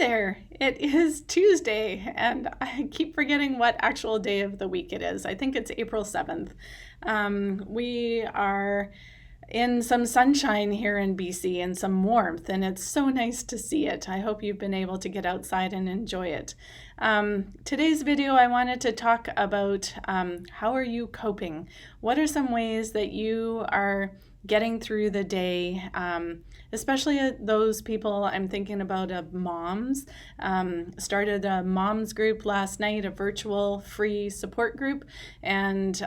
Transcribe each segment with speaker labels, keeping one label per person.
Speaker 1: there. It is Tuesday, and I keep forgetting what actual day of the week it is. I think it's April 7th. We are in some sunshine here in BC and some warmth, and it's so nice to see it. I hope you've been able to get outside and enjoy it. Today's video, I wanted to talk about how are you coping? What are some ways that you are getting through the day, especially those people I'm thinking about of moms. Started a moms group last night, a virtual free support group, and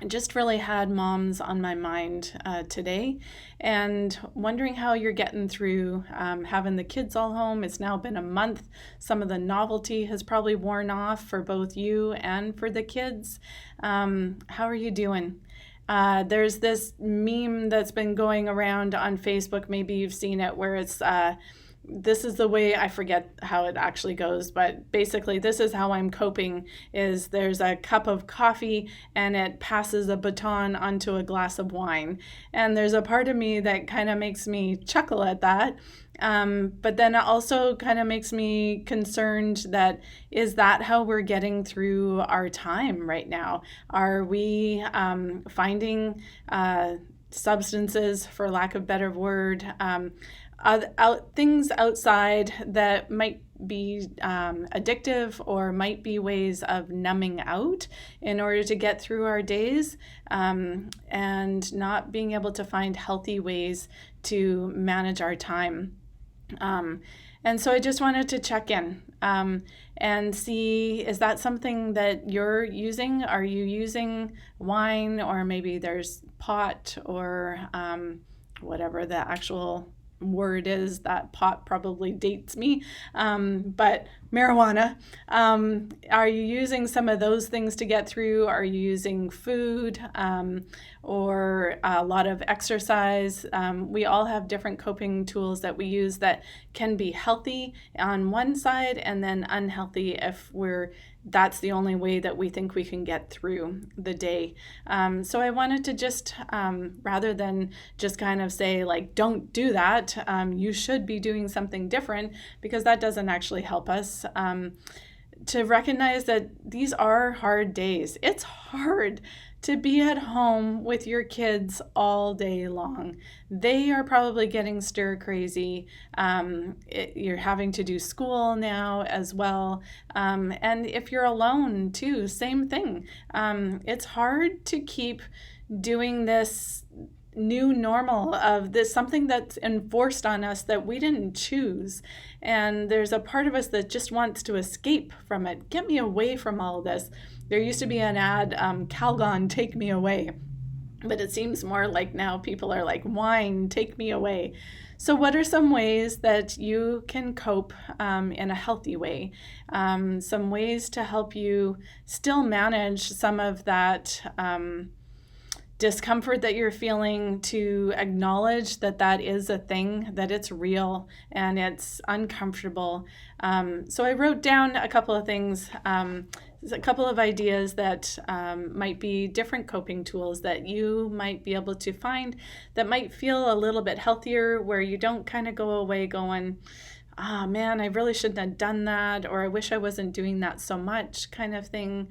Speaker 1: just really had moms on my mind today, and wondering how you're getting through having the kids all home. It's now been a month. Some of the novelty has probably worn off for both you and for the kids. How are you doing? There's this meme that's been going around on Facebook, maybe you've seen it, where it's, this is the way, I forget how it actually goes, but basically this is how I'm coping, is there's a cup of coffee and it passes a baton onto a glass of wine. And there's a part of me that kind of makes me chuckle at that. But then it also kind of makes me concerned that, is that how we're getting through our time right now? Are we finding substances, for lack of a better word, things outside that might be addictive or might be ways of numbing out in order to get through our days, and not being able to find healthy ways to manage our time? And so I just wanted to check in and see, is that something that you're using? Are you using wine, or maybe there's pot, or whatever the actual word is? That pot probably dates me, but marijuana. Are you using some of those things to get through? Are you using food, or a lot of exercise? We all have different coping tools that we use that can be healthy on one side and then unhealthy if that's the only way that we think we can get through the day. So I wanted to just, rather than just kind of say, like, don't do that, you should be doing something different, because that doesn't actually help us. To recognize that these are hard days. It's hard to be at home with your kids all day long. They are probably getting stir crazy. You're having to do school now as well. And if you're alone too, same thing. It's hard to keep doing this new normal of this, something that's enforced on us that we didn't choose. And there's a part of us that just wants to escape from it. Get me away from all this. There used to be an ad, Calgon, take me away. But it seems more like now people are like, wine, take me away. So what are some ways that you can cope in a healthy way? Some ways to help you still manage some of that discomfort that you're feeling, to acknowledge that that is a thing, that it's real and it's uncomfortable. So I wrote down a couple of things, a couple of ideas that might be different coping tools that you might be able to find that might feel a little bit healthier, where you don't kind of go away going, man, I really shouldn't have done that, or I wish I wasn't doing that so much, kind of thing.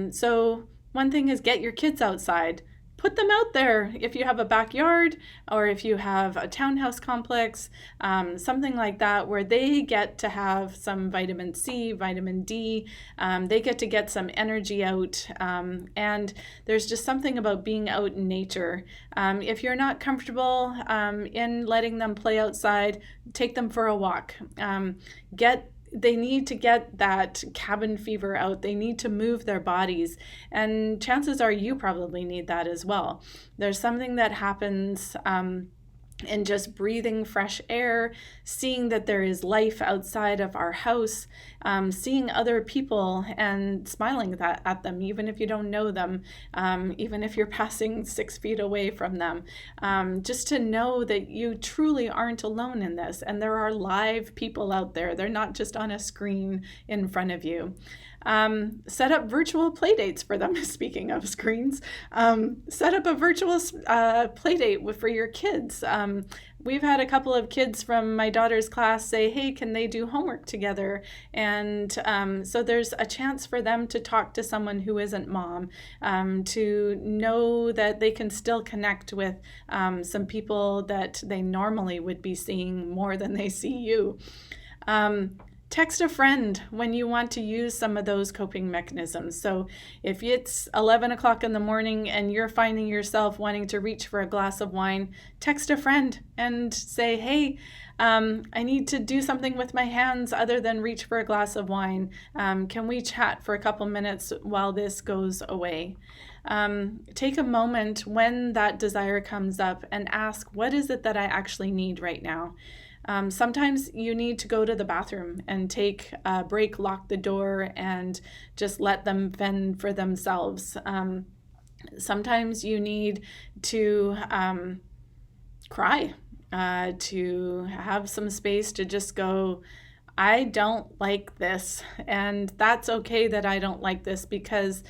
Speaker 1: So one thing is, get your kids outside. Put them out there if you have a backyard, or if you have a townhouse complex, something like that, where they get to have some vitamin C, vitamin D, they get some energy out, and there's just something about being out in nature. If you're not comfortable in letting them play outside, take them for a walk. They need to get that cabin fever out. They need to move their bodies. And chances are you probably need that as well. There's something that happens and just breathing fresh air, seeing that there is life outside of our house, seeing other people and smiling at them, even if you don't know them, even if you're passing 6 feet away from them, just to know that you truly aren't alone in this, and there are live people out there. They're not just on a screen in front of you. Set up virtual play dates for them. Speaking of screens, set up a virtual play date for your kids. We've had a couple of kids from my daughter's class say, hey, can they do homework together? And so there's a chance for them to talk to someone who isn't mom, to know that they can still connect with some people that they normally would be seeing more than they see you. Text a friend when you want to use some of those coping mechanisms. So if it's 11 o'clock in the morning and you're finding yourself wanting to reach for a glass of wine, text a friend and say, hey, I need to do something with my hands other than reach for a glass of wine. Can we chat for a couple minutes while this goes away? Take a moment when that desire comes up and ask, what is it that I actually need right now? Sometimes you need to go to the bathroom and take a break, lock the door, and just let them fend for themselves. Sometimes you need to cry, to have some space to just go, I don't like this. And that's okay that I don't like this, because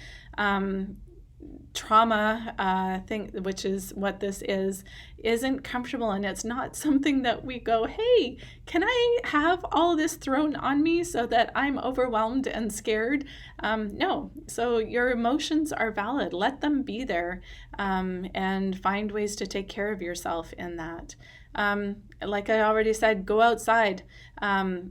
Speaker 1: trauma, which is what this is, isn't comfortable, and it's not something that we go, hey, can I have all this thrown on me so that I'm overwhelmed and scared? No. So your emotions are valid. Let them be there, and find ways to take care of yourself in that. Like I already said, go outside.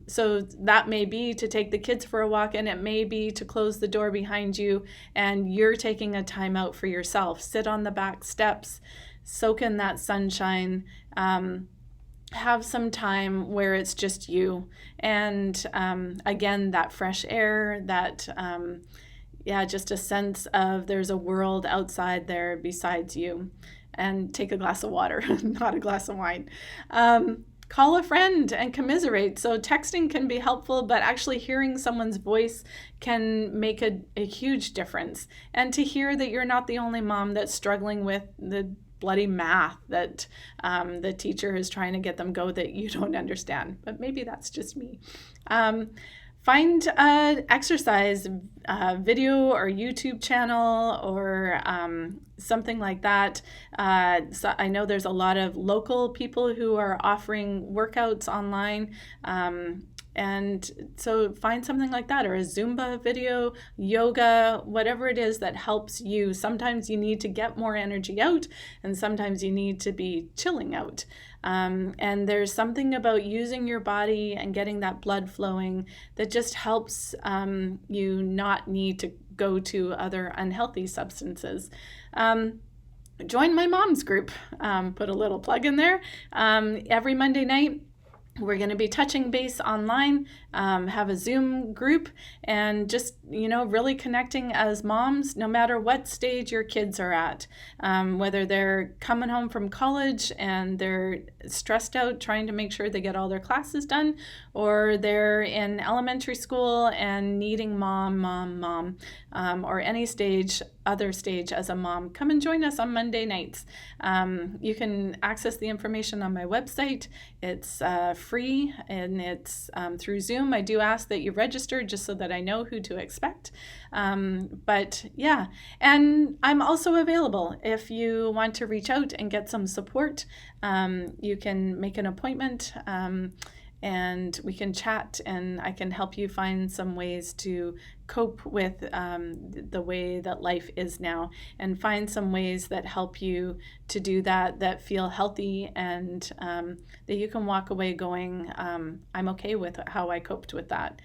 Speaker 1: So that may be to take the kids for a walk, and it may be to close the door behind you and you're taking a time out for yourself. Sit on the back steps, soak in that sunshine, have some time where it's just you. And again, that fresh air, that just a sense of there's a world outside there besides you. And take a glass of water, not a glass of wine. Call a friend and commiserate. So texting can be helpful, but actually hearing someone's voice can make a huge difference. And to hear that you're not the only mom that's struggling with the bloody math that the teacher is trying to get them go that you don't understand. But maybe that's just me. Find an exercise video or YouTube channel or something like that. So I know there's a lot of local people who are offering workouts online. And so find something like that, or a Zumba video, yoga, whatever it is that helps you. Sometimes you need to get more energy out, and sometimes you need to be chilling out. And there's something about using your body and getting that blood flowing that just helps you not need to go to other unhealthy substances. Join my mom's group. Put a little plug in there. Every Monday night, we're going to be touching base online, have a Zoom group, and just, really connecting as moms, no matter what stage your kids are at, whether they're coming home from college and they're stressed out trying to make sure they get all their classes done, or they're in elementary school and needing mom, or any other stage as a mom. Come and join us on Monday nights. You can access the information on my website. It's free, and it's through Zoom. I do ask that you register just so that I know who to expect. But yeah, and I'm also available if you want to reach out and get some support. You can make an appointment, and we can chat, and I can help you find some ways to cope with the way that life is now, and find some ways that help you to do that feel healthy, and that you can walk away going, I'm okay with how I coped with that.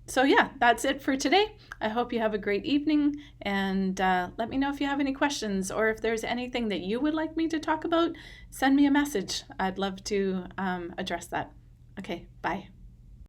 Speaker 1: So yeah, that's it for today. I hope you have a great evening, and let me know if you have any questions, or if there's anything that you would like me to talk about, send me a message. I'd love to address that. Okay, bye.